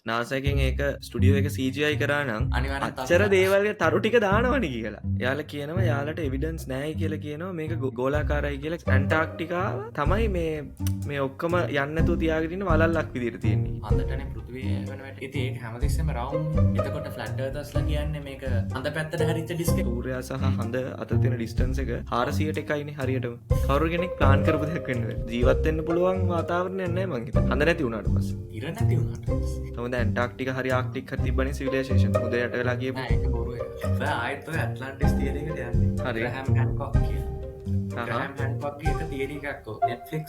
නාසයකින් ඒක ස්ටුඩියෝ එක CGI කරා නම් අනිවාර්යෙන් අච්චර තරුණ දේවල්ගේ තරු ටික දානවනි කියලා. යාලා කියනවා යාලට එවිඩන්ස් නැහැ කියලා කියනවා මේක ගෝලාකාරයි කියලා. ඇන්ටාර්ක්ටිකාව තමයි මේ ඔක්කොම යන්නේ නැතුව තියාගෙන ඉන්න වලල්ලක් විදියට තියෙන්නේ. අන්දටනේ පෘථිවිය වෙන වැට. ඉතින් ඒක හැමතිස්සෙම රවුන්ඩ්. එතකොට ෆ්ලැට් අර්තර්ස්ලා කියන්නේ මේක අඳ පැත්තට හැරිච්ච ඩිස්ක් එක. සූර්යයා සහ හඳ අතර තියෙන ඩිස්ටන්ස් එක 400ට එකයිනේ හරියටම. කවුරු කෙනෙක් ප්ලාන් කරපු දෙයක් වෙන්න බෑ. ජීවත් වෙන්න පුළුවන් වාතාවරණයක් නැහැ මං හිතන්නේ. හඳ නැති වුණාට පස්සේ. ඉර නැති වුණාට. තමයි ඇන්ටාර්ක්ටික හරි ආක්ටික් හරි තිබ්බනේ සිවිලයිසේෂන්. උදේ යට වෙලා ගියපු. නෑ ඒක බොරු එක. බෑ ආයෙත් ඔය ඇට්ලන්ටිස් තියරි එකට යන්නේ. හරි. ග්‍රෑහම් හැන්කොක් කියන. ග්‍රෑහම් හැන්කොක් එක තියරි එකක් ඔය Netflix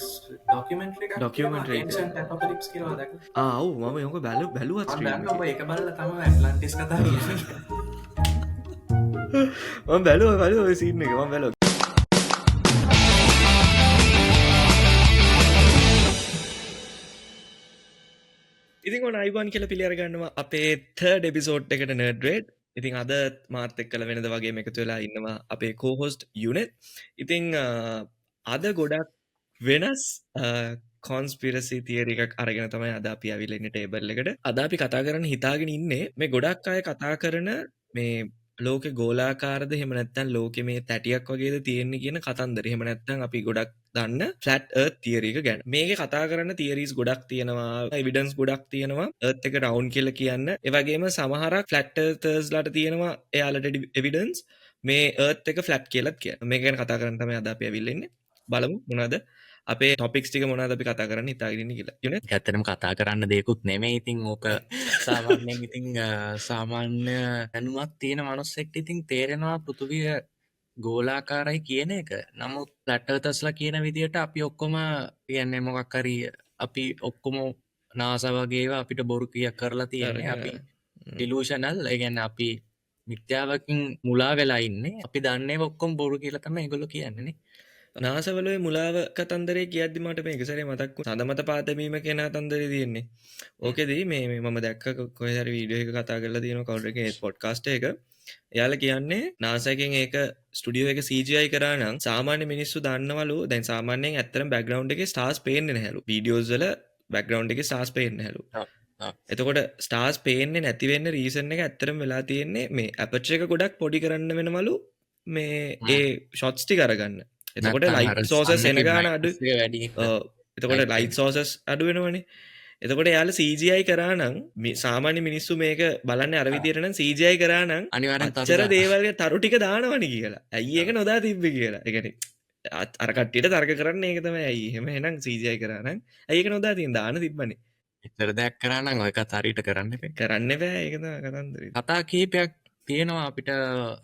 ඩොකියුමන්ටරි එකක්. Documentary එක. Ancient Apocalypse කියලා දැක්කා. ඔව් මම යෝක බැලුවත් මම ස්ට්‍රීම් දන්නවා ඔබ ඒක බලලා තමයි ඇට්ලන්ටිස් කතා කියන්නේ. මම බැලුවා ඔය සීන් එක මම බැලුවා. ඉතින් ඔන්න අයිබෝන් කියලා පිළි අරගන්නවා අපේ third episode එකට Nerd Rate. ඉතින් අද මාත් එක්කලා වෙනද වගේම එකතු වෙලා ඉන්නවා අපේ co-host Yunet. ඉතින් අද ගොඩක් වෙනස් conspiracy theory එකක් අරගෙන තමයි අද අපි ආවිල්ලා ඉන්නේ ටේබල් එකට. අද අපි කතා කරන්න හිතාගෙන ඉන්නේ මේ ගොඩක් අය කතා කරන මේ ලෝකෙ ගෝලාකාරද එහෙම නැත්නම් ලෝකෙ මේ තැටියක් වගේද තියෙන්නේ කියන කතන්දර. එහෙම නැත්නම් අපි ගොඩක් දන්න flat earth theory එක ගැන. මේකේ කතා කරන theories ගොඩක් තියෙනවා, evidence ගොඩක් තියෙනවා earth එක round කියලා කියන්න. ඒ වගේම සමහරක් flat earthers ලාට තියෙනවා එයාලට evidence මේ earth එක flat කියලාත් කියන. මේක ගැන කතා කරන්න තමයි අද අපි ඇවිල්ලා ඉන්නේ. බලමු මොනවද අපේ ටොපික්ස් ටික මොනවද අපි කතා කරන්න හිතාගෙන ඉන්නේ කියලා. යුනේ ඇත්තටම කතා කරන්න දෙයක්වත් නෙමෙයි. ඉතින් ඕක සාමාන්‍යයෙන් ඉතින් සාමාන්‍ය දැනුමක් තියෙන මනුස්සෙක්ට ඉතින් තේරෙනවා පෘථිවිය ගෝලාකාරයි කියන එක. නමුත් ෆ්ලැට් අර්තර්ස්ලා කියන විදිහට අපි ඔක්කොම කියන්නේ මොකක් හරි අපි ඔක්කොම NASA වගේ ඒවා අපිට බොරු කියක් කරලා තියෙන්නේ. අපි ඩිලූෂනල්. ඒ කියන්නේ අපි මිත්‍යාවකින් මුලා වෙලා ඉන්නේ. අපි දන්නේ ඔක්කොම බොරු කියලා තමයි ඒගොල්ලෝ කියන්නේ නේ. නාසවලුවේ මුලාව කතන්දරේ කියද්දි මට මේක සැරේ මතක් වුණා. සඳමත පාදමීම කියන කතන්දරේ තියෙන්නේ. ඕකෙදී මේ මම දැක්ක කොහේ හරි වීඩියෝ එක කතා කරලා තියෙනවා කවුරු එකේ පොඩ්කාස්ට් එක. එයාලා කියන්නේ NASA එකෙන් ඒක ස්ටුඩියෝ එක CGI කරා නම් සාමාන්‍ය මිනිස්සු දන්නවලු දැන් සාමාන්‍යයෙන් ඇත්තටම බෑග්ග්‍රවුන්ඩ් එකේ ස්ටාර්ස් පේන්නේ නැහැලු. වීඩියෝස් වල බෑග්ග්‍රවුන්ඩ් එකේ ස්ටාර්ස් පේන්නේ නැහැලු. එතකොට ස්ටාර්ස් පේන්නේ නැති වෙන්න රීසන් එක ඇත්තටම වෙලා තියෙන්නේ මේ ඇපර්චර් එක ගොඩක් පොඩි කරන්න වෙනවලු මේ ඒ ෂොට්ස් ටික අරගන්න. එතකොට ලයිට් සෝසස් එන ගාන අඩු එතකොට ලයිට් සෝසස් අඩු වෙනවනේ. එතකොට යාලා CGI කරා නම් සාමාන්‍ය මිනිස්සු මේක බලන්නේ අර විදියට නම් CGI කරා නම් අනිවාර්යෙන් අච්චර දේවල්ගේ තරු ටික දානවනේ කියලා. ඇයි ඒක නොදා තිබ්බේ කියලා. ඒ කියන්නේ අර කට්ටියට තර්ක කරන්නේ ඒක තමයි. ඇයි එහෙම එහෙනම් CGI කරා නම් ඇයි ඒක නොදා තියෙන දාන තිබ්බනේ. ඉතර දෙයක් කරා නම් ඔය කතා හරියට කරන්න එපා. කරන්න බෑ ඒක තමයි කතන්දරේ. කතා කිහිපයක් තියෙනවා අපිට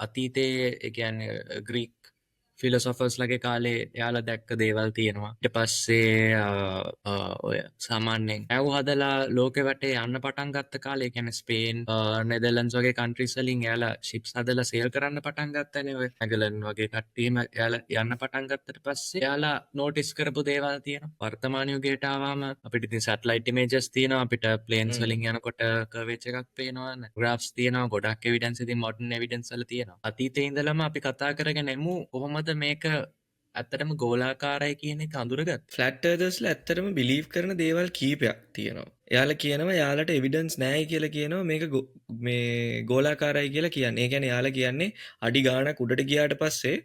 අතීතයේ ඒ කියන්නේ ග්‍රීක් ෆිලොසොෆර්ස් ලගේ කාලේ එයාලා දැක්ක දේවල් තියෙනවා. ඊට පස්සේ ඔය සාමාන්‍යයෙන් ඇව් හදලා ලෝකෙ වටේ යන්න පටන් ගත්ත කාලේ ඒ කියන්නේ ස්පේන් නෙදර්ලන්ඩ්ස් වගේ කන්ට්‍රීස් වලින් එයාලා ෂිප්ස් හදලා සේල් කරන්න පටන් ගත්තනේ. ඔය නැගලන් වගේ කට්ටියම එයාලා යන්න පටන් ගත්තට පස්සේ එයාලා නෝටිස් කරපු දේවල් තියෙනවා. වර්තමාන යුගයට ආවම අපිට ඉතින් සැටලයිට් ඉමේජස් තියෙනවා. අපිට ප්ලේන්ස් වලින් යනකොට කර්වේචර් එකක් පේනවා. ග්‍රාෆ්ස් තියෙනවා. ගොඩක් එවිඩන්ස් ඉතින් මොඩර්න් එවිඩන්ස් වල තියෙනවා. අතීතයේ ඉඳලම අපි කතා කරගෙන එමු කොහොමද මේක ඇත්තටම ගෝලාකාරයි කියන එක අඳුරගත්. ෆ්ලැට් අර්තර්ස්ලා ඇත්තටම බිලීව් කරන දේවල් කීපයක් තියෙනවා. එයාලා කියනවා යාලට එවිඩන්ස් නැහැ කියලා කියනවා මේක මේ ගෝලාකාරයි කියලා කියන්නේ. ඒ කියන්නේ එයාලා කියන්නේ අඩි ගාණක් උඩට ගියාට පස්සේ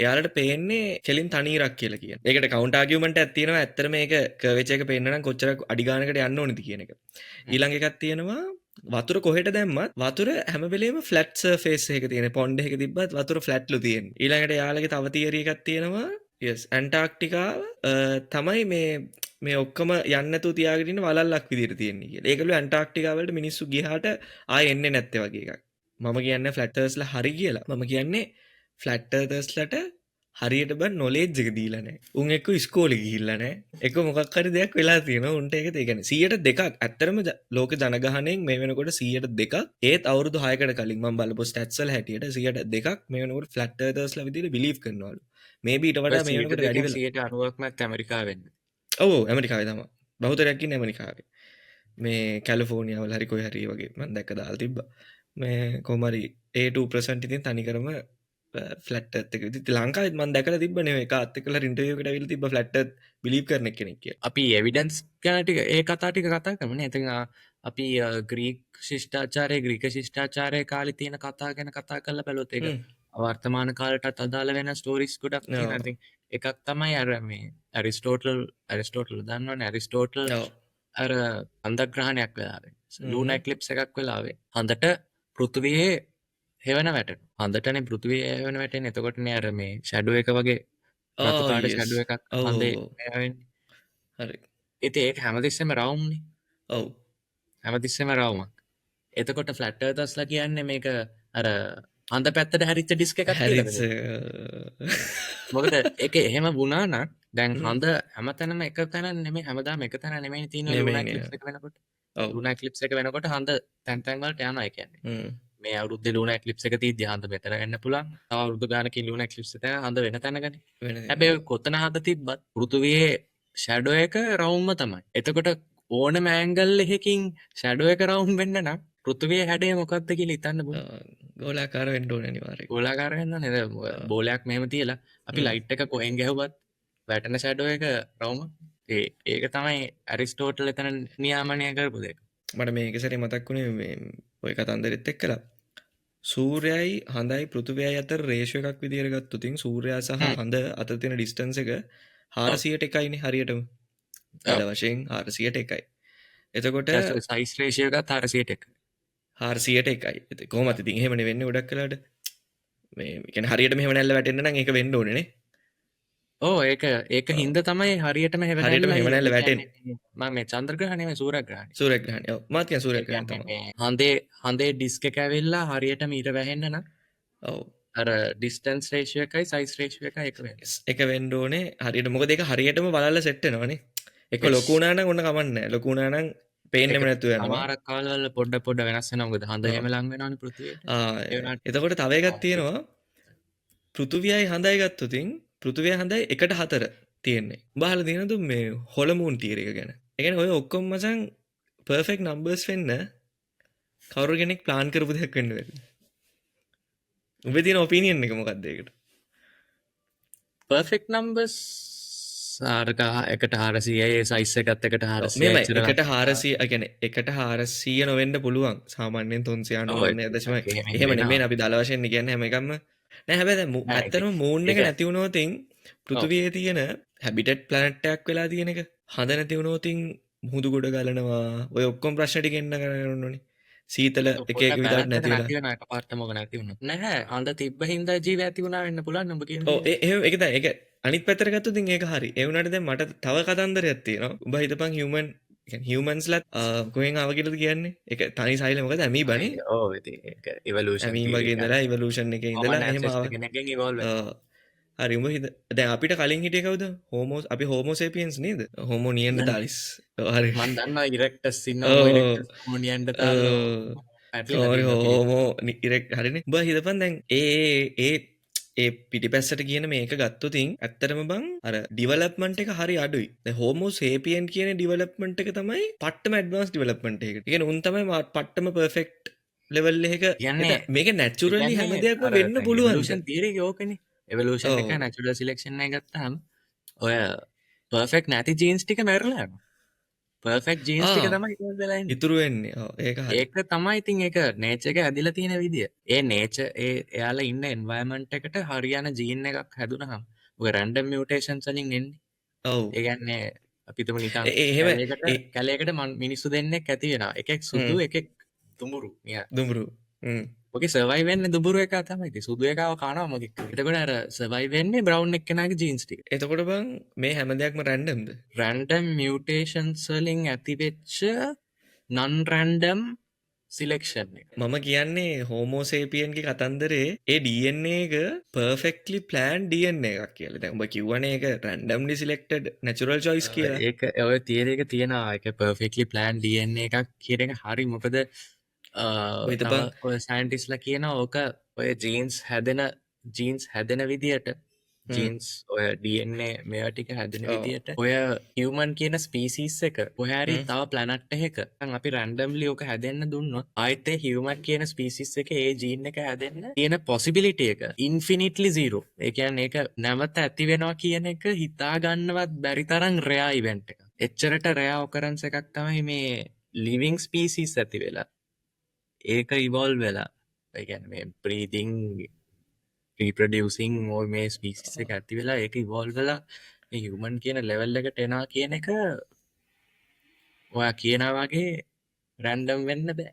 එයාලට පේන්නේ කෙලින් තනීරක් කියලා කියන. ඒකට කවුන්ට් ආගියුමන්ට් එකක් තියෙනවා. ඇත්තට මේක කර්වේචර් එක පේන්න නම් කොච්චර අඩි ගාණකට යන්න ඕනද කියන එක. ඊළඟ එකක් තියෙනවා වතුර කොහෙට දැම්මත් වතුර හැම වෙලේම ෆ්ලැට් සර්ෆේස් එකක තියෙන පොන්ඩ් එකක තිබ්බත් වතුර ෆ්ලැට්ලු තියෙන්නේ. ඊළඟට යාළගේ තව තියරි එකක් තියෙනවා yes ඇන්ටාර්ක්ටිකාව තමයි මේ ඔක්කොම යන්න නැතුව තියාගෙන ඉන්න වලල්ලක් විදියට තියෙන්නේ කියලා. ඒකලු ඇන්ටාර්ක්ටිකාව වලට මිනිස්සු ගියාට ආයෙ එන්නේ නැත්තේ වගේ එකක්. මම කියන්නේ ෆ්ලැට් අර්ත්ස්ලා හරි කියලා. මම කියන්නේ ෆ්ලැට් අර්ත්ස්ලාට හරියට බන් නොලෙජ් එක දීලා නැහැ. උන් එක්ක ඉස්කෝලේ ගිහිල්ලා නැහැ. එක මොකක් හරි දෙයක් වෙලා තියෙනවා. උන්ට ඒක ඒ කියන්නේ 100%ක් ඇත්තරම ලෝක ජනගහනයෙන් මේ වෙනකොට 100%ක් ඒත් අවුරුදු 6කට කලින් මම බලපු ස්ටැට්ස් වල හැටියට 100%ක් මේ වෙනකොට ෆ්ලැට් අර්තර්ස්ලා විදිහට බිලීව් කරනවලු. මේබි ඊට වඩා මේ වෙනකොට වැඩි වෙලා 90%ක් ඇමරිකාවෙන්. ඔව් ඇමරිකාවේ තමයි. බහුතරයක් ඉන්නේ ඇමරිකාවේ. මේ කැලිෆෝනියා වල හරි කොයි හරි වගේ මම දැක්ක දාලා තිබ්බා. මේ කොහම හරි 2% ඉතින් තනිකරම ෆ්ලැට් අර්ත් එක. ඉතින් ලංකාවෙත් මම දැකලා තිබ්බනේ එක ආර්ටිකල් ඉන්ටර්වියු එකකට ඇවිල්ලා තිබ්බ ෆ්ලැට් අර්ත් බිලීව් කරන කෙනෙක් කියලා. අපි එවිඩන්ස් ගැන ටික ඒ කතා ටික කතා කරමු නේ. ඉතින් අපි ග්‍රීක් ශිෂ්ඨාචාරය ග්‍රීක ශිෂ්ඨාචාරය කාලේ තියෙන කතා ගැන කතා කරලා බැලුවොත් ඒක වර්තමාන කාලටත් අදාළ වෙන ස්ටෝරීස් ගොඩක් තියෙනවා. ඉතින් එකක් තමයි අර මේ ඇරිස්ටෝටල් දන්නවනේ ඇරිස්ටෝටල් අර අන්දග්‍රහණයක් වෙලාවේ ලූනා එක්ලිප්ස් එකක් වෙලාවේ හඳට පෘථිවියේ හෙවන වැටෙනවා. හඳටනේ පෘථිවියේ හෙවන වැටෙන්නේ. එතකොටනේ අර මේ ෂැඩෝ එක වගේ රතු පාට ෂැඩෝ එකක් හඳේ වෙන්නේ. හරි. ඉතින් ඒක හැමතිස්සෙම රවුම්නේ. ඔව්. හැමතිස්සෙම රවුමක්. එතකොට ෆ්ලැට් අර්තර්ස්ලා කියන්නේ මේක අර හඳ පැත්තට හැරිච්ච ඩිස්ක් එකක් කියලා. මොකද ඒක එහෙම වුණා නම් දැන් හඳ හැමතැනම එක තැන නෙමෙයි හැමදාම එක තැන නෙමෙයි තියෙන්නේ ලුනා එක්ලිප්ස් එක වෙනකොට. ලුනා එක්ලිප්ස් එක වෙනකොට හඳ තැන් තැන් වලට යනවා ඒ කියන්නේ. මේ අවුරුද්දේ ලුනා එක්ලිප්ස් එක තියද්දි හඳ මෙතන එන්න පුළුවන්. තව අවුරුදු ගානකින් ලුනා එක්ලිප්ස් එක හඳ වෙන තැනකනේ. හැබැයි කොතන හඳ තිබ්බත් පෘථිවියේ ෂැඩෝ එක රවුම්ම තමයි. එතකොට ඕනම ඇන්ගල් එකකින් ෂැඩෝ එක රවුම් වෙන්න නම් පෘථිවියේ හැඩය මොකක්ද කියලා හිතන්න පුළුවන්. ගෝලාකාර වෙන්න ඕනේ අනිවාර්යයෙන්. ගෝලාකාර වෙන්න නේද? බෝලයක් මෙහෙම තියලා අපි ලයිට් එක කොහෙන් ගැහුවත් වැටෙන ෂැඩෝ එක රවුම. ඒක තමයි ඇරිස්ටෝටල් එතන නියාමනය කරපු දෙයක්. මට මේක සැරේ මතක් වුණේ මේ ඔය කතන්දරෙත් එක්කලා. සූර්යයයි හඳයි පෘථිවියයි අතර රේෂියෝ එකක් විදියට ගත්තොත් සූර්යයා සහ හඳ අතර තියෙන ඩිස්ටන්ස් එක 400ට එකයිනේ හරියටම. අද වශයෙන් 400ට එකයි. එතකොට සයිස් රේෂියෝ එකත් 400ට එකයි. 400ට එකයි. කොහොමද ඉතින් එහෙමනේ වෙන්නේ ගොඩක් වෙලාට. මේ කියන්නේ හරියට මෙහෙම නැල්ල වැටෙන්න නම් ඒක වෙන්න ඕනේ නේ. ඕ ඒක හින්ද තමයි හරියටම හැවනැල්ල වැටෙන්නේ. මම මේ චන්ද්‍රග්‍රහණය නෙමෙයි සූර්යග්‍රහණය. සූර්යග්‍රහණය. ඔව් මාත් කියන සූර්යග්‍රහණය තමයි. හඳේ ඩිස්ක් එක ඇවිල්ලා හරියටම ඊට වැහෙන්න නම් ඔව් අර ඩිස්ටන්ස් රේෂියෝ එකයි සයිස් රේෂියෝ එකයි එක වෙන්න. එක වෙන්න ඕනේ. හරියට මොකද ඒක හරියටම බලලා සෙට් වෙනවනේ. ඒක ලොකු වුණා නම් ඔන්න කමන්නේ නැහැ. ලොකු වුණා නම් පේන්නෙම නැතුව යනවා. සමහර කාලවල පොඩ වෙනස් වෙනවා. මොකද හඳ එහෙම ලඟ වෙනවනේ පෘථිවියට. එතකොට තව එකක් තියෙනවා. පෘථිවියයි හඳයි ගත්තොත් පෘථිවිය හඳයි 1:4 තියෙන්නේ. බහලා තියෙනද මේ හොලමූන් තියරි එක ගැන. ඒ කියන්නේ ඔය ඔක්කොම මචං පර්ෆෙක්ට් නම්බර්ස් වෙන්න කවුරු කෙනෙක් ප්ලාන් කරපු දෙයක් වෙන්න බැරි. උඹේ තියෙන ඔපිනියන් එක මොකක්ද ඒකට? පර්ෆෙක්ට් නම්බර්ස් ආරක 1/400යි සයිස් එකත් 1/400යි. මෙහෙමයි 1/400 කියන්නේ 1/400 නොවෙන්න පුළුවන්. සාමාන්‍යයෙන් 399.1 එහෙම නෙමෙයි අපි දල වශයෙන් කියන්නේ හැම එකක්ම නෑ. හැබැයි දැන් ඇත්තටම මූන් එක නැති වුණොත් පෘථිවියේ තියෙන හැබිටට් ප්ලැනට් එකක් වෙලා තියෙන එක හඳ නැති වුණොත් මුහුදු ගොඩ ගලනවා. ඔය ඔක්කොම ප්‍රශ්න ටික එන්න කරන්න ඕනේ. සීතල එක විදිහට නැති වෙලා එකපාරට මොක නැති වුණා. නැහැ හඳ තිබ්බ හින්දා ජීවය ඇති වුණා වෙන්න පුළුවන් ඔබ කියන්නේ. ඔව් ඒක තමයි. ඒක අනිත් පැත්තට ගත්තොත් ඒක හරි. ඒ වුණාට දැන් මට තව කතන්දරයක් තියෙනවා. උඹ හිතපන් හියුමන්ස්ලත් කොහෙන් ආව කියලාද කියන්නේ? ඒක තනි සයිල මොකද ඇමීබනේ. ඔව් ඉතින් ඒක ඉවලූෂන් ඇමීබගේ ඉඳලා ඉවලූෂන් එකේ ඉඳලා එහෙම ආවා. කෙනෙක්ගෙන් ඉවෝල්ව් වෙනවා. හරි උඹ දැන් අපිට කලින් හිටියේ කවුද? හෝමෝස් අපි හෝමෝසේපියන්ස් නේද? හෝමෝ නියන්ඩර්තාලිස්. හරි. මම දන්නවා ඉරෙක්ටස් ඉන්නවා ඉරෙක්ටස් හෝමෝ නියන්ඩර්තාලෝ. හෝමෝ ඉරෙක්ට් හරිනේ. උඹ හිතපන් දැන් ඒ පිටිපැස්සට කියන මේක ගත්තොතින් ඇත්තටම බං අර ඩිවලොප්මන්ට් එක හරි අඩුයි. දැන් හෝමෝ සේපියන් කියන ඩිවලොප්මන්ට් එක තමයි පට්ටම ඇඩ්වාන්ස් ඩිවලොප්මන්ට් එක. ඒ කියන්නේ උන් තමයි පට්ටම පර්ෆෙක්ට් ලෙවල් එකක මේක නැචරලි හැම දෙයක්ම වෙන්න පුළුවන්. එවලූෂන් තියරි එක ඕකනේ. එවලූෂන් එක නැචරල් සිලෙක්ෂන් එක ගත්තාම ඔය පර්ෆෙක්ට් නැති ජීන්ස් ටික මැරලා යනවා. පර්ෆෙක්ට් ජීන්ස් ටික තමයි ඉතුරු වෙන්නේ. ඒක තමයි ඉතින් ඒක නේචර් එක ඇදිලා තියෙන විදිය. ඒ නේචර් එයාලා ඉන්න එන්වයරන්මන්ට් එකට හරියන ජීන් එකක් හැදුනහම ඔය රැන්ඩම් මියුටේෂන්ස් වලින් එන්නේ. ඔව්. ඒ කියන්නේ අපි තුමු නිකන් කැලේකට මිනිස්සු දෙන්නෙක් ඇති වෙනවා. එකෙක් සුදු එකෙක් දුඹුරු. දුඹුරු. ඔකේ සර්වයිව් වෙන්නේ දුඹුරු එකා තමයි. ඉතින් සුදු එකව කනවා මොකෙක්. එතකොට අර සර්වයිව් වෙන්නේ බ්‍රවුන් එක්කෙනාගේ ජීන්ස් ටික. එතකොට බං මේ හැම දෙයක්ම රැන්ඩම්ද? රැන්ඩම් මියුටේෂන්ස් වලින් ඇතිවෙච්ච නන් රැන්ඩම් සිලෙක්ෂන් එක. මම කියන්නේ හෝමෝසේපියන්ගේ කතන්දරේ ඒ DNA එක perfectly planned DNA එකක් කියලා. දැන් ඔබ කිව්වනේ ඒක randomly selected natural choice කියලා. ඒක ඔය තියරි එක තියෙනවා. ඒක perfectly planned DNA එකක් කියන එක හරි. මොකද ඔය සයින්ටිස්ට්ලා කියනවා ඕක ඔය ජීන්ස් හැදෙන විදියට ජීන්ස් ඔය DNA මේවා ටික හැදෙන විදියට ඔය හියුමන් කියන ස්පීසිස් එක කොහේ තව ප්ලැනට් එකක අපි රැන්ඩම්ලි ඕක හැදෙන්න දුන්නොත් ආයෙත් ඒ හියුමන් කියන ස්පීසිස් එක ඒ ජීන් එක හැදෙන්න තියෙන පොසිබිලිටි එක ඉන්ෆිනිට්ලි 0. ඒ කියන්නේ ඒක නැවත ඇති වෙනවා කියන එක හිතා ගන්නවත් බැරි තරම් රෙයා ඉවෙන්ට් එකක්. එච්චරට රෙයා ඔකරන්ස් එකක් තමයි මේ ලිවිං ස්පීසිස් ඇති වෙලා ඒක ඉවෝල් වෙලා ඒ කියන්නේ මේ බ්‍රීතිං රීප්‍රොඩියුසිං ඔය මේ ස්පීසිස් එක ඇති වෙලා ඒක ඉවෝල් වෙලා මේ හියුමන් කියන ලෙවල් එකට එනවා කියන එක ඔයා කියනා වගේ රැන්ඩම් වෙන්න බෑ.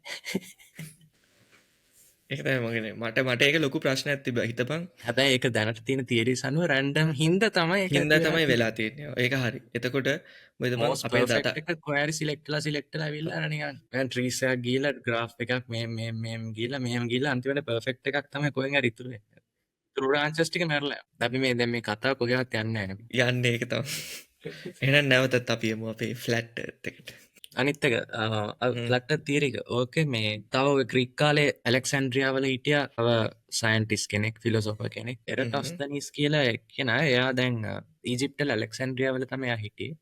ඒක තමයි මගේ මට ඒක ලොකු ප්‍රශ්නයක් තිබ්බා. හිතපන් හැබැයි ඒක දැනට තියෙන තියරිස් අනුව රැන්ඩම් හින්දා තමයි ඒක හින්දා ඇති වෙලා තමයි තියෙන්නේ. වෙලා තියෙන්නේ. ඒක හරි. එතකොට මොකද මං මෝස් අපේ පර්ෆෙක්ට් data එක කොහරි සිලෙක්ට්ලා ඇවිල්ලා අර නිකන් මම ට්‍රීස් එකක් ගිහලා ග්‍රාෆ් එකක් මෙහෙම ගිහලා මෙහෙම ගිහලා අන්තිමට පර්ෆෙක්ට් එකක් තමයි කොහෙන් හරි ඉතුරු වෙන්නේ. ඉතුරු බ්‍රාන්චස් ටික මැරලා. අපි මේ දැන් මේ කතාව කොහෙවත් යන්නේ නැහැ නේ. යන්නේ ඒක තමයි. එහෙනම් නැවතත් අපි යමු අපේ ෆ්ලැට් එර්ත් එකට. අනිත් එක හ්ම්. ෆ්ලැට් තියරි එක. ඕකේ මේ තව ඔය ග්‍රීක් කාලේ ඇලෙක්සැන්ඩ්‍රියා වල හිටියා තව සයන්ටිස්ට් කෙනෙක් ෆිලොසොෆර් කෙනෙක් එරටොස්තනීස් කියලා කෙනා. එයා දැන් ඊජිප්ට්වල ඇලෙක්සැන්ඩ්‍රියා වල තමයි එයා හිටියේ.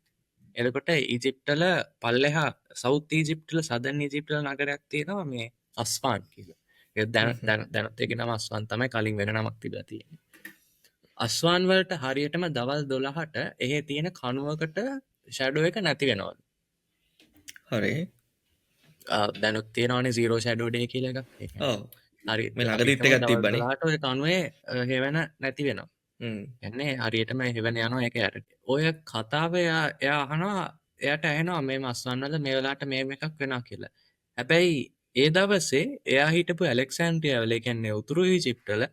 එතකොට ඊජිප්ට්වල පල්ලෙහා සවුත් ඊජිප්ට්වල සදර්න් ඊජිප්ට්වල නගරයක් තියෙනවා මේ අස්වාන් කියලා. ඒක දැනත් ඒකේ නම අස්වාන් තමයි. කලින් වෙන නමක් තිබලා තියෙන්නේ. අස්වාන් වලට හරියටම දවල් 12ට එහෙ තියෙන කණුවකට ෂැඩෝ එක නැති වෙනවලු. හරි. දැනුත් තියෙනවනේ zero shadow day කියලා එකක්. ඒ කියන්නේ ඔව්. හරි මේ අපි ළඟදිත් හිතමු එකක් දවල් තිබ්බනේ. 12ට ඔය කණුවේ හෙවන නැති වෙනවා. හ්ම්. එන්නේ හරියටම හෙවන යනවා ඒක යට. ඔය කතාව එයා අහනවා එයාට ඇහෙනවා මේ අස්වාන් වල මේ වෙලාවට මේම එකක් වෙනවා කියලා. හැබැයි ඒ දවසේ එයා හිටපු ඇලෙක්සැන්ඩ්‍රියා වල ඒ කියන්නේ උතුරු ඊජිප්ට් වල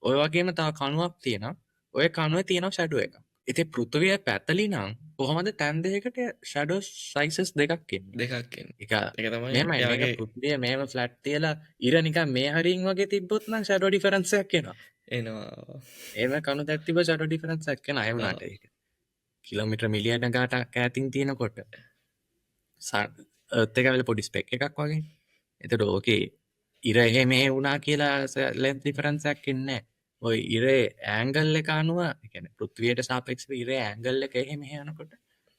ඔය වගේම තව කණුවක් තියෙනවා. ඔය කණුවේ තියෙනවා ෂැඩෝ එකක්. ඉතින් පෘථිවිය පැතලි නම් කොහොමද තැන් දෙකකට ෂැඩෝ සයිසස් දෙකක් එන්නේ? දෙකක් එන්නේ. ඒක ඒක තමයි මෙහෙමයි මේක එයාගේ පෘථිවිය මෙහෙම ෆ්ලැට් තියලා ඉර නිකන් මේ හරියින් වගේ තිබ්බොත් නම් ෂැඩෝ ඩිෆරන්ස් එකක් එනවා. එනවා. එහෙම කණු දැක් තිබ්බ ෂැඩෝ ඩිෆරන්ස් එකක් එනවා. ඒ වුණාට ඒක කිලෝමීටර් මිලියන ගාණක් ඈතින් තියෙනකොට අර්ත් එක ඇවිල්ලා පොඩි ස්පෙක් එකක් වගේ. එතකොට ඕකේ ඉර එහෙ මෙහෙ වුණා කියලා ලෙන්ත් ඩිෆරන්ස් එකක් එන්නේ නැහැ. ඔය ඉරේ ඇන්ගල් එක අනුව ඒ කියන්නේ පෘථිවියට සාපේක්ෂව ඉරේ ඇන්ගල් එක එහෙ මෙහෙ යනකොට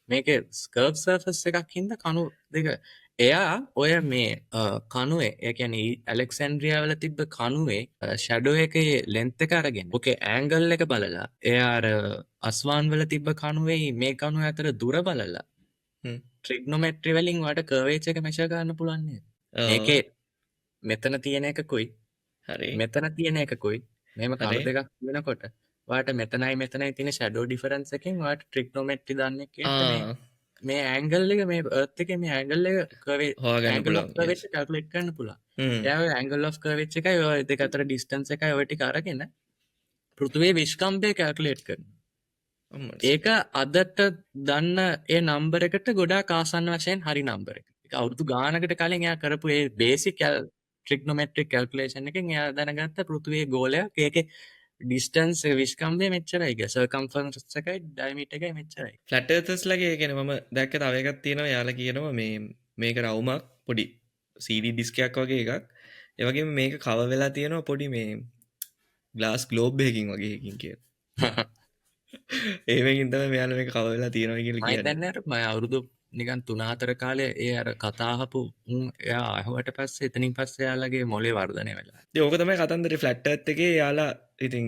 මේකේ ස්කර්ව් සර්ෆස් එකක් හින්දා කණු දෙක එයා ඔය මේ කණුවේ ඒ කියන්නේ ඇලෙක්සැන්ඩ්‍රියා වල තිබ්බ කණුවේ ෂැඩෝ එකේ ලෙන්ත් එක අරගෙන ඕකේ ඇන්ගල් එක බලලා එයා අර අස්වාන් වල තිබ්බ කණුවේ මේ කණුව අතර දුර බලලා හ්ම්. ට්‍රිග්නොමෙට්‍රි වලින් ඔයාලට කර්වේචර් එක මෙෂර් කරන්න පුළුවන් නේද? ඔව්. මේකේ මෙතන තියෙන එකකුයි හරි. මෙතන තියෙන එකකුයි මෙහෙම කණු හරි. දෙකක් වෙනකොට ඔයාලට මෙතනයි මෙතනයි තියෙන ෂැඩෝ ඩිෆරන්ස් එකෙන් ඔයාලට ට්‍රිග්නොමෙට්‍රි දන්නේ කියන්න මේ ඇන්ගල් එක මේ අර්ත් එකේ මේ ඇන්ගල් එක හොයාගන්න ඇන්ගල් පුළුවන්. ඔෆ් කර්වේචර් කැල්කියුලේට් කරන්න පුළුවන්. හ්ම්. එයා ඔය ඇන්ගල් ඔෆ් කර්වේචර් එකයි ඔය දෙක අතර ඩිස්ටන්ස් එකයි ඔය ටික අරගෙන පෘථිවියේ විශ්කම්භය කැල්කියුලේට් කරනවා. අම්මඩ. ඒක අදට දන්න ඒ නම්බර එකට ගොඩාක් ආසන්න වශයෙන් හරි නම්බර එක. ඒක අවුරුදු ගානකට කලින් එයා කරපු ඒ බේසික් ට්‍රිග්නොමෙට්‍රික් කැල්කියුලේෂන් එකෙන් එයා දැනගත්ත පෘථිවියේ ගෝලයක් ඒකේ ඩිස්ටන්ස් විශ්කම්භය මෙච්චරයි කියලා. සර්කම්ෆරන්ස් එකයි ඩයමීටර් එකයි මෙච්චරයි. ෆ්ලැට් එර්තර්ස්ලගේ ඒ කියන්නේ මම දැක්ක තව එකක් තියෙනවා. යාලා කියනවා මේක රවුමක් පොඩි CD ඩිස්කයක් වගේ එකක්. ඒ වගේම මේක කවර් වෙලා තියෙනවා පොඩි මේ ග්ලාස් ග්ලෝබ් එකකින් වගේ එකකින් කියලා. ඒවකින් තමයි මෙයාලා මේක කවර් වෙලා තියෙනවා කියලා මම කියන්නේ. දන්නේ අර මම අවුරුදු නිකන් 3-4 කාලේ ඒ අර කතා අහපු එයා අහුවට පස්සේ එතනින් පස්සේ එයාලගේ මොලේ වර්ධනය වෙලා. ඉතින් ඕක තමයි කතන්දරේ ෆ්ලැට් එර්ත් එකේ යාලා ඉතින්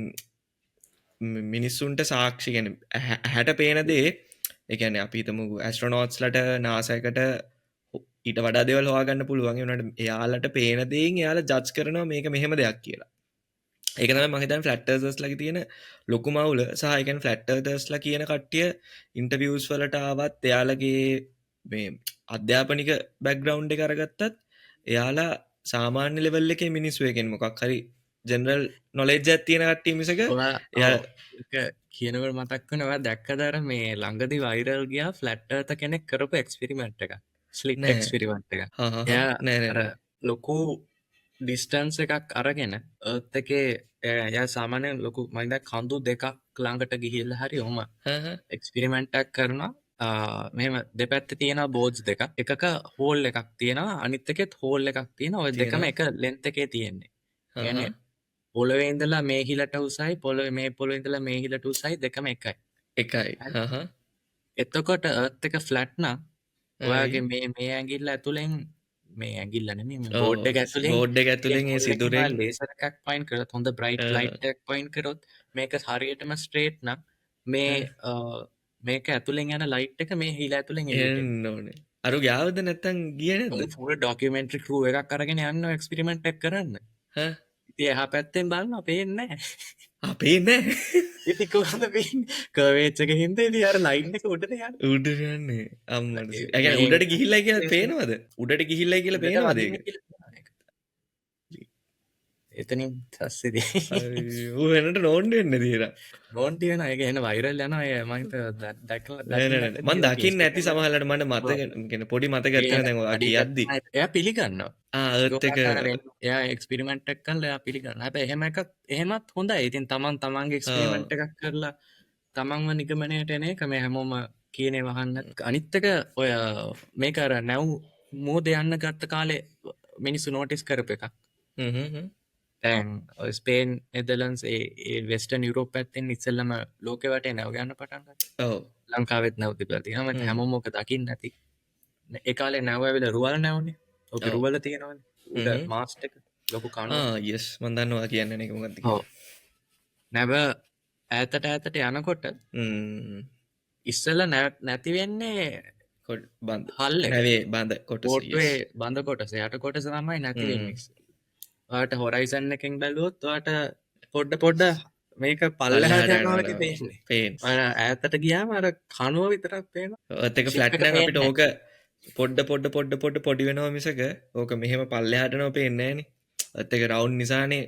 මිනිස්සුන්ට සාක්ෂි කියන්නේ ඇහැට පේන දේ ඒ කියන්නේ අපි හිතමු ඇස්ට්‍රොනොට්ස්ලට NASA එකට ඊට වඩා දේවල් හොයාගන්න පුළුවන්. ඒ වුණාට එයාලට පේන දේෙන් එයාලා ජජ් කරනවා මේක මෙහෙම දෙයක් කියලා. ඒක තමයි මම හිතන්නේ ෆ්ලැට් එර්තර්ස්ලාගේ තියෙන ලොකුම අවුල. සහ ඒ කියන්නේ ෆ්ලැට් එර්තර්ස්ලා කියන කට්ටිය ඉන්ටර්වියුස් වලට ආවත් එයාලගේ මේ අධ්‍යාපනික බෑග්ග්‍රවුන්ඩ් එක අරගත්තත් එයාලා සාමාන්‍ය ලෙවල් එකේ මිනිස්සු. ඒ කියන්නේ මොකක් හරි ජෙනරල් නොලෙජ් එකක් තියෙන කට්ටිය මිසක ඔයා ඒක කියනකොට මතක් වෙනවා දැක්කද අර මේ ළඟදී වෛරල් ගියා ෆ්ලැට් එර්ත් කෙනෙක් කරපු එක්ස්පෙරිමන්ට් එකක්. ස්ලිට් නෑ. එක්ස්පෙරිමන්ට් එකක්. හා හා එයා නෑ අර නෑ. ලොකු ඩිස්ටන්ස් එකක් අරගෙන අර්ත් එකේ එයා සාමාන්‍යයෙන් ලොකු මම දැන් කඳු දෙකක් ළඟට ගිහිල්ලා හරි ඔහම හා හා එක්ස්පෙරිමන්ට් එකක් කරනවා. මෙහෙම දෙපැත්තේ තියෙනවා බෝඩ්ස් දෙකක්. එකක හෝල් එකක් තියෙනවා අනිත් එකෙත් හෝල් එකක් තියෙනවා. ඔය දෙකම එක ලෙන්ත් එකේ තියෙන්නේ. හා කියන්නේ හා පොළවේ ඉඳලා මේ හිලට උසයි මේ පොළවේ ඉඳලා මේ හිලට උසයි දෙකම එකයි. එකයි. හා හා එතකොට අර්ත් එක ෆ්ලැට් නම් හරි. ඔයාගේ මේ ඇඟිල්ල ඇතුලෙන් මේ ඇඟිල්ල නෙමෙයි මේ ඔව්. බෝඩ් එක ඇතුලෙන් බෝඩ් එක ඇතුලෙන් ඒ සිදුරෙන් ලේසර් එකක් පොයින්ට් කරලා හොඳ බ්‍රයිට් ලයිට් එකක් පොයින්ට් කරොත් මේක හරියටම ස්ට්‍රේට් නම් මේ මේක ඇතුලෙන් යන ලයිට් එක මේ හිල ඇතුලෙන් එළියට එන්න ඕනේ. අරු ගාවද නැත්තම් ගිය නැද්ද? ෆුල් ඩොකියුමෙන්ටරි ක්‍රූ එකක් අරගෙන යන්න එක්ස්පෙරිමන්ට් එක කරන්න. හා ඉතින් එහා පැත්තෙන් බලනවා පේන්නේ නැහැ. අපේ නෑ ඉතින් කොහොමද පේන්නේ? කර්වේජ් එකේ හින්දා ඉතින් අර ලයින් එක උඩට යන්නේ. උඩට යන්නේ අම්මට. ඒ කියන්නේ මේ උඩට ගිහිල්ලා කියලා පේනවද? උඩට ගිහිල්ලා කියලා උඩට පේනවද වදින්න ඒක? කියලා කියනවා ඒක. එතනින් පස්සේදී ඌ වෙනට නෝන්ඩ වෙන්න දීලා. නෝන්ටි වෙන ඒක එන වෛරල් යනවා ඒ මම හිතුවා දැකලා නෑ නෑ නෑ. මම දකින්න නැති සමහරවල්ලාට මට මතක කියන්නේ පොඩි මතකයක් තියෙනවා දැන් ඔයා කියද්දි. එයා පිළිගන්නවා. අර්ත් එක එයා එක්ස්පෙරිමන්ට් එකක් කරලා එයා පිළිගන්නවා. හැබැයි එහෙමත් හොඳයි. ඉතින් තමන්ගේ එක්ස්පෙරිමන්ට් එකක් කරලා තමන්ව නිගමනයට එන එක මේ හැමෝම කියනේ වහන්න. අනිත් එක ඔය මේක අර නැව් මෝද යන්න ගත්ත කාලේ මිනිස්සු නෝටිස් කරපු එකක්. දැන් ඔය ස්පේන් නෙදර්ලන්ඩ්ස් ඒ වෙස්ටර්න් යුරෝප් පැත්තෙන් ඉස්සෙල්ලම ලෝකෙ වටේ නැව් යන්න පටන් ගත්තා. ඔව්. ලංකාවෙත් නැව් තිබලා තියෙනවා. හැමෝම ඔක දකින්න නැති. ඒ කාලේ නැව් ඇවිල්ලා රුවල් නැව්නේ. ඔක රුවල තියෙනවනේ. උඩ මාස්ට් එක ලොකු කණුව. යස් මම දන්නවා කියන්නේ ඒක මොකක්ද ඔව්. නැව ඈතට යනකොට ඉස්සෙල්ලා නැති වෙන්නේ බන්ද හල් එක. නැවේ බඳ කොටස. බෝට්ටුවේ බඳ කොටස යට කොටස තමයි නැති වෙන්නේ. ඔයාට හොරයිසන් එකෙන් බැලුවොත් ඔයාට පොඩ්ඩ මේක පල්ලෙහාට යනවා වගේ පේන්නේ. පේන්නේ. ඔයා ඈතට ගියාම අර කණුව විතරක් පේනවා. ඒත් එක ෆ්ලැට් නම් අපිට ඕක පොඩ්ඩ පොඩි වෙනවා මිසක ඕක මෙහෙම පල්ලෙහාට නෝ පේන්නේ නෑනේ. ඒත් එක රවුන්ඩ් නිසානේ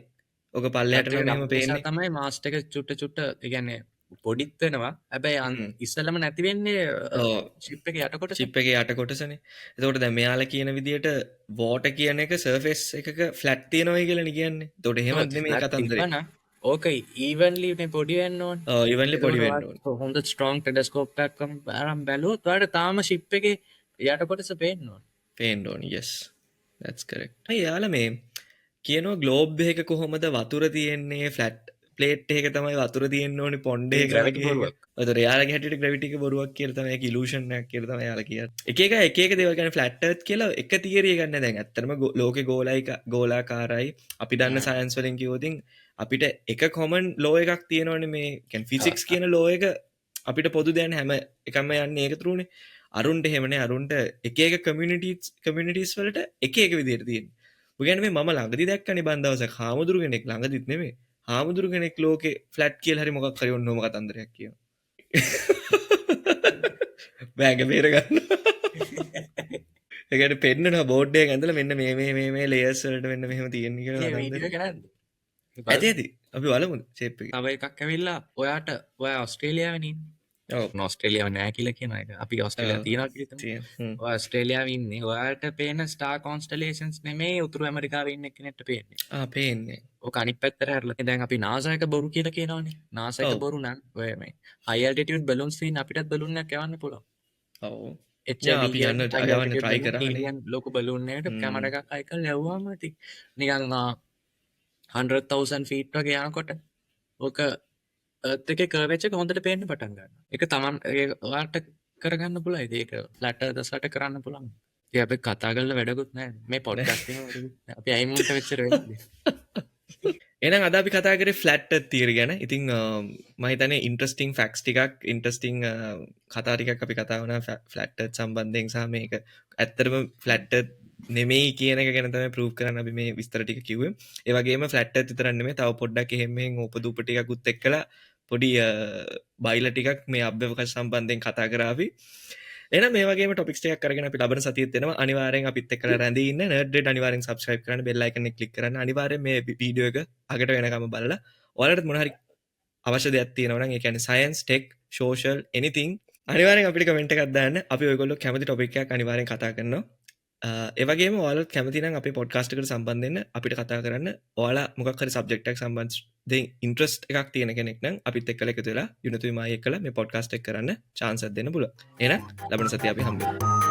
ඕක පල්ලෙහාට නෝ මෙහෙම පේන්නේ. තමයි මාස්ට් එක චුට්ට ඒ කියන්නේ පොඩිත් වෙනවා. හැබැයි ඉස්සෙල්ලම නැති වෙන්නේ ෂිප් එකේ යට කොටස. ෂිප් එකේ යට කොටසනේ. එතකොට දැන් මෙයාලා කියන විදිහට වෝටර් කියන එක සර්ෆේස් එකක ෆ්ලැට් තියෙනවා කියලා නේ කියන්නේ. එතකොට එහෙමත් නෙමෙයි කතන්දරේ. ඕක ඊවන්ලි නේ පොඩි වෙන්න ඕනේ. ඔව් ඊවන්ලි පොඩි වෙන්න ඕනේ. හොඳ ස්ට්‍රෝං ටෙලස්කෝප් එකක් අරන් බැලුවොත් ඔයාලට තාම ෂිප් එකේ යට කොටස පේන්න ඕනේ. පේන්න ඕනේ. yes. that's correct. යාලා මේ කියනවා ග්ලෝබ් එක කොහොමද වතුර තියෙන්නේ ෆ්ලැට් ප්ලේට් එක තමයි වතුර තියෙන්න ඕනේ පොන්ඩ් එක ග්‍රැවිටි බොරුවක්. ඒතර එයාලගේ හැටියට ග්‍රැවිටි එක බොරුවක් කියලා තමයි ඒක ඉලූෂන් එකක් කියලා තමයි එයාලා කියන්නේ. එක එක දේවල් කියන්නේ ෆ්ලැට් අර්ත් කියලා එක තියරි එකක් නෑ. දැන් ඇත්තටම ලෝකේ ගෝලාකාරයි. අපි දන්න සයන්ස් වලින් කිව්වොත් අපිට එක කොමන් ලෝ එකක් තියෙනවනේ මේ කියන්නේ ෆිසික්ස් කියන ලෝ එක අපිට පොදු දෙයක් හැම එකම යන්නේ ඒක තුරුනේ. අරුන්ට එහෙමනේ අරුන්ට එක කමියුනිටිස් වලට එක විදිහට තියෙන්නේ. ඔය කියන්නේ මම ළඟදි දැක්කනේ බන් දවසක් හාමුදුරු කෙනෙක් ළඟදිත් නෙමෙයි. හාමුදුරු කෙනෙක් ලෝකේ ෆ්ලැට් කියලා හරි මොකක් හරි ඔන්නෝම කතන්දරයක් කියනවා. බෑග බේර ගන්න. ඒකට පෙන්නනවා බෝඩ් එකක ඇඳලා මෙන්න මේ ලේයර්ස් වලට මෙන්න මෙහෙම තියෙන්නේ කියලා කතන්දරය. ඇති අපි බලමු ෂේප් එක. තව එකක් ඇවිල්ලා ඔයා ඕස්ට්‍රේලියාවේ ඉන්නේ. ඔව් ඕස්ට්‍රේලියාව නෑ කියලා කියන එක. අපි ඕස්ට්‍රේලියාව තියනවා කියලා හිතමු. ඔයා ඕස්ට්‍රේලියාවේ ඉන්නේ. ඔයාට පේන ස්ටාර් කොන්ස්ටලේෂන්ස් නෙමෙයි උතුරු ඇමරිකාවේ ඉන්න කෙනෙක්ට පේන්නේ. පේන්නේ. ඔක අනිත් පැත්තට හැරලා. දැන් අපි NASA එක බොරු කියලා කියනවනේ. NASA එක බොරු නම් ඔය මේ high altitude balloons තියෙන අපිටත් බලූන් එකක් යවන්න පුළුවන්. ඔව්. අපි යන්න try කරා. ලොකු බලූන් එකකට කැමරා එකක් අය කරලා යවුවාම ඉතින් නිකන් 100,000 feet වගේ යනකොට ඕක එර්ත් එකේ කර්වේචර් එක හොඳට පේන්න පටන් ගන්නවා. ඒක තමන් ඔයාලට කරගන්න පුළුවන්. ඒක ෆ්ලැට් අර්ත් කරන්න පුළුවන්. ඉතින් අපි කතා කරලා වැඩකුත් නැහැ. මේ පොඩ්කාස්ට් එකේ අපි අයිමුන්ට වෙච්චර වෙන්නේ. එහෙනම් අද අපි කතා කරේ ෆ්ලැට් අර්ත් තියරි ගැන. ඉතින් මම හිතන්නේ ඉන්ටරෙස්ටිං ෆැක්ට්ස් ටිකක් ඉන්ටරෙස්ටිං කතා ටිකක් අපි කතා වුණා ෆ්ලැට් අර්ත් සම්බන්ධයෙන් සහ මේක ඇත්තටම ෆ්ලැට් අර්ත් නෙමෙයි කියන එක ගැන තමයි ප්‍රූව් කරන්න අපි මේ විස්තර ටික කිව්වේ. ඒ වගේම ෆ්ලැට් අර්ත් විතරක් නෙමෙයි තව පොඩ්ඩක් එහෙම උපදූප ටිකකුත් එක්කලා පොඩි බයිලා ටිකක් මේ අභ්‍යවකාශ සම්බන්ධයෙන් කතා කරා අපි. එහෙනම් මේ වගේම ටොපික්ස් ටිකක් අරගෙන අපි ලබන සතියෙත් එනවා. අනිවාර්යෙන් අපිත් එක්කලා රැඳී ඉන්න. නර්ඩ් අනිවාර්යෙන් subscribe කරන්න, bell icon එක click කරන්න. අනිවාර්යෙන් මේ වීඩියෝ එක අගට වෙනකම් බලලා ඔයාලට මොන හරි අවශ්‍ය දෙයක් තියෙනවා නම් ඒ කියන්නේ science, tech, social anything අනිවාර්යෙන් අපිට කමෙන්ට් එකක් දාන්න. අපි ඔයගොල්ලෝ කැමති ටොපික් එකක් අනිවාර්යෙන් කතා කරනවා. ඒ වගේම ඔයාලත් කැමති නම් අපේ පොඩ්කාස්ට් එකට සම්බන්ධ වෙන්න අපිට කතා කරන්න. ඔයාලා මොකක් හරි සබ්ජෙක්ට් එකක් සම්බන්ධයෙන් ඉන්ට්‍රස්ට් එකක් තියෙන කෙනෙක් නම් අපිත් එක්කලා එකතු වෙලා යුනිතුයි මායි එක්කලා මේ පොඩ්කාස්ට් එක කරන්න chance එකක් දෙන්න පුළුවන්. එහෙනම් ලබන සතිය අපි හම්බෙමු.